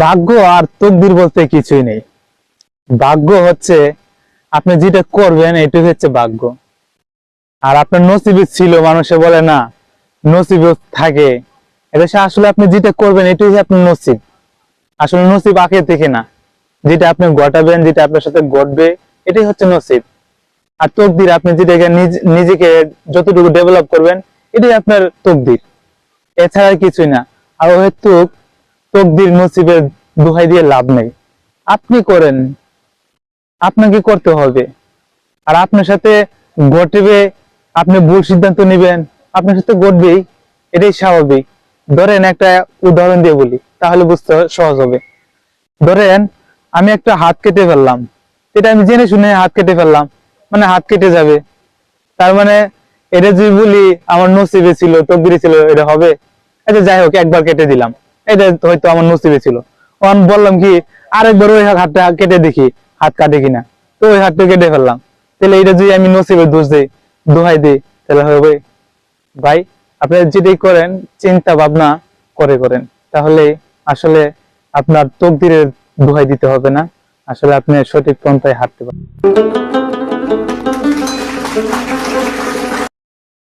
ভাগ্য আর তকদির বলতে কিছুই নেই। ভাগ্য হচ্ছে আপনি যেটা করবেন এটাই হচ্ছে ভাগ্য। আর আপনার নসিবে ছিল, মানুষে বলে না নসিবে থাকে, এটা আসলে আপনি যেটা করবেন এটাই আপনার নসিব। আসলে নসিব আগে থেকে না, যেটা আপনি ঘটাবেন, যেটা আপনার সাথে ঘটবে এটাই হচ্ছে নসিব। আর তকদির আপনি যেটাকে নিজেকে যতটুকু ডেভেলপ করবেন এটাই আপনার তকদির, এছাড়া কিছুই না। আর হয়তো তকদির নসিবের দোহাই দিয়ে লাভ নেই। আপনি করেন, আপনাকে করতে হবে। আর আপনার সাথে ঘটবে, আপনি ভুল সিদ্ধান্ত নেবেন, আপনার সাথে ঘটবেই, এটাই স্বাভাবিক। ধরেন একটা উদাহরণ দিয়ে বলি, তাহলে বুঝতে সহজ হবে। ধরেন আমি একটা হাত কেটে ফেললাম, এটা আমি জেনে শুনে হাত কেটে ফেললাম, মানে হাত কেটে যাবে, তার মানে এটা যদি বলি আমার নসিবে ছিল, তকদিরে ছিল, এটা হবে? এটা যাই হোক, একবার কেটে দিলাম, এটা হয়তো আমার নসিবে ছিল। তখন বললাম কি আরেকবার ওই হাতটা কেটে দেখি হাত কাটে কিনা, তো ওই হাতটা কেটে ফেললাম। তাহলে এটা যদি আমি নসিবে দোষ দিই, দোহাই দিই, তাহলে হবে? ভাই, আপনি যেটাই করেন চিন্তা ভাবনা করে করেন, তাহলে আসলে আপনার তকদিরের দোহাই দিতে হবে না, আসলে আপনি সঠিক পন্থায় হাঁটতে পারেন।